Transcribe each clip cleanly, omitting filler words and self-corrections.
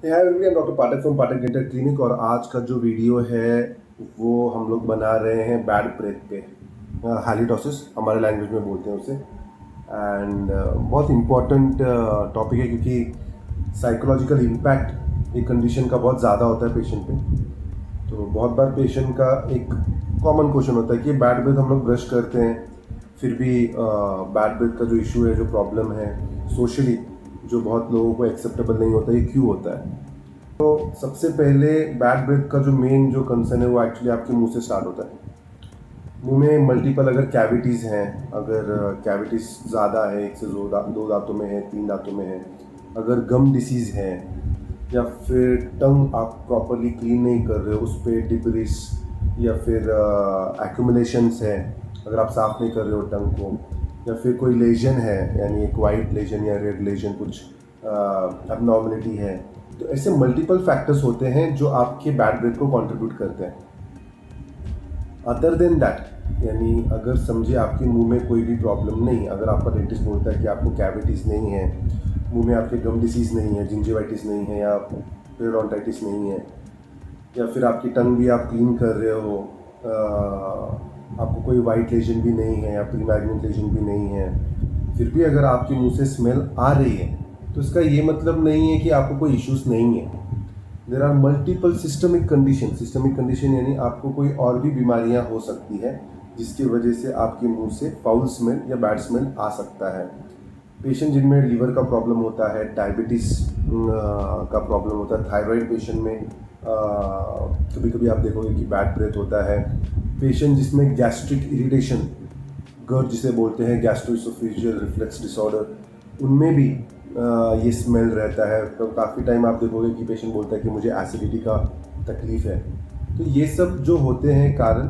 Hi everyone, doctor Pathak from Pathak dental clinic. और आज का जो वीडियो है वो हम लोग बना रहे हैं बैड ब्रेथ पे, हालीटोसिस हमारे लैंग्वेज में बोलते हैं उसे। एंड बहुत इम्पॉर्टेंट टॉपिक है क्योंकि साइकोलॉजिकल इम्पैक्ट एक कंडीशन का बहुत ज़्यादा होता है पेशेंट पे। तो बहुत बार पेशेंट का एक कॉमन क्वेश्चन होता है कि बैड ब्रेथ हम लोग ब्रश करते हैं, फिर भी बैड ब्रेथ का जो इशू है, जो प्रॉब्लम है सोशली, जो बहुत लोगों को एक्सेप्टेबल नहीं होता, ये क्यों होता है। तो सबसे पहले बैड ब्रेथ का जो मेन जो कंसर्न है वो एक्चुअली आपके मुंह से स्टार्ट होता है। मुंह में मल्टीपल अगर कैविटीज़ हैं, अगर कैविटीज़ ज़्यादा है, एक से दो दांतों में है, 3 दांतों में है, अगर गम डिसीज़ है, या फिर टंग आप प्रॉपरली क्लीन नहीं कर रहे हो, उस पर डिब्रिस या फिर एक्यूमुलेशंस है, अगर आप साफ़ नहीं कर रहे हो टंग को, या फिर कोई लेजन है, यानी एक वाइट लेजन या रेड लेजन, कुछ अबनॉर्मलिटी है। तो ऐसे मल्टीपल फैक्टर्स होते हैं जो आपके बैड ब्रेथ को कंट्रीब्यूट करते हैं। अदर देन दैट, यानी अगर समझिए आपके मुंह में कोई भी प्रॉब्लम नहीं, अगर आपका डेंटिस्ट बोलता है कि आपको कैविटीज़ नहीं है, मुंह में आपके गम डिसीज़ नहीं है, जिंजिवाइटिस नहीं है, या पेरियोडोंटाइटिस नहीं है, या फिर आपकी टंग भी आप क्लीन कर रहे हो, आपको कोई वाइट लेजन भी नहीं है या प्रीमैग्नेंट लेजन भी नहीं है, फिर भी अगर आपके मुंह से स्मेल आ रही है, तो इसका ये मतलब नहीं है कि आपको कोई इश्यूज़ नहीं है। There are multiple systemic condition यानी आपको कोई और भी बीमारियां हो सकती है जिसकी वजह से आपके मुंह से फाउल स्मेल या बैड स्मेल आ सकता है। पेशेंट जिनमें लीवर का प्रॉब्लम होता है, डायबिटीज़ का प्रॉब्लम होता है, थायराइड पेशेंट में कभी कभी आप देखोगे कि बैड ब्रेथ होता है। पेशेंट जिसमें गैस्ट्रिक इरिटेशन, गर्ड जिसे बोलते हैं, गैस्ट्रोइसोफेजियल रिफ्लेक्स डिसऑर्डर, उनमें भी ये स्मेल रहता है। तो काफ़ी टाइम आप देखोगे कि पेशेंट बोलता है कि मुझे एसिडिटी का तकलीफ़ है। तो ये सब जो होते हैं कारण,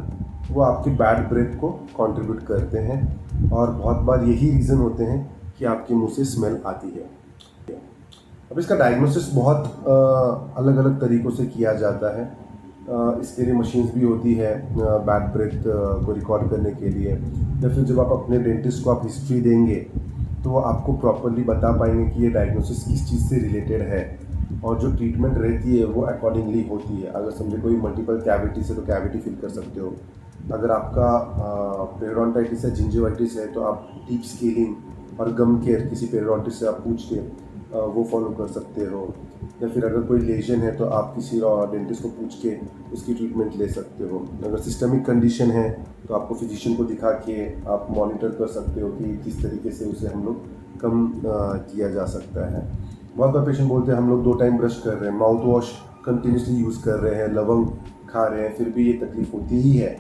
वो आपके बैड ब्रेथ को कंट्रीब्यूट करते हैं, और बहुत बार यही रीज़न होते हैं कि आपके मुंह से स्मेल आती है। अब इसका डायग्नोसिस बहुत अलग अलग तरीक़ों से किया जाता है। इसके लिए मशीन्स भी होती है बैड ब्रेथ को रिकॉर्ड करने के लिए, या फिर जब आप अपने डेंटिस्ट को आप हिस्ट्री देंगे तो वो आपको प्रॉपरली बता पाएंगे कि ये डायग्नोसिस किस चीज़ से रिलेटेड है, और जो ट्रीटमेंट रहती है वो अकॉर्डिंगली होती है। अगर समझे कोई मल्टीपल कैविटी से, तो कैविटी फिल कर सकते हो। अगर आपका पेरियोडोंटाइटिस है, जिंजिवाइटिस है, तो आप डीप स्केलिंग और गम केयर किसी पेरियोडोंटिस्ट से आप पूछ के वो फॉलो कर सकते हो। या फिर अगर कोई लेजन है तो आप किसी डेंटिस्ट को पूछ के उसकी ट्रीटमेंट ले सकते हो। अगर सिस्टमिक कंडीशन है तो आपको फिजिशियन को दिखा के आप मॉनिटर कर सकते हो कि किस तरीके से उसे हम लोग कम किया जा सकता है। बहुत बार पेशेंट बोलते हैं हम लोग 2 टाइम ब्रश कर रहे हैं, माउथ वॉश कंटिन्यूसली यूज़ कर रहे हैं, लवंग खा रहे हैं, फिर भी ये तकलीफ होती ही है।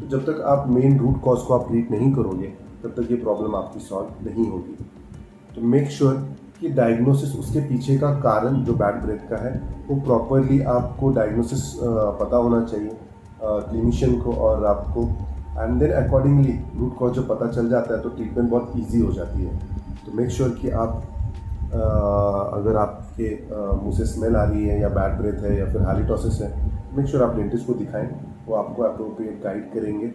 तो जब तक आप मेन रूट कॉज को आप ट्रीट नहीं करोगे, तब तक ये प्रॉब्लम आपकी सॉल्व नहीं होगी। तो मेक श्योर कि डायग्नोसिस, उसके पीछे का कारण जो बैड ब्रेथ का है, वो प्रॉपरली आपको डायग्नोसिस पता होना चाहिए क्लिनिशियन को और आपको, and then accordingly root cause जो पता चल जाता है तो ट्रीटमेंट बहुत इजी हो जाती है। तो मेक श्योर कि आप अगर आपके मुंह से स्मेल आ रही है, या बैड ब्रेथ है, या फिर हालीटोसिस है, मेक श्योर आप डेंटिस्ट को दिखाएं, वो आपको अप्रोप्रिएट गाइड करेंगे।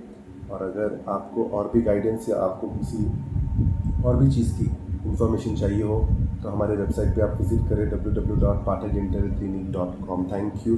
और अगर आपको और भी गाइडेंस या आपको किसी और भी चीज़ की इन्फॉर्मेशन चाहिए हो तो हमारे वेबसाइट पे आप विजिट करें www.pathakdentalclinic.com। Thank you.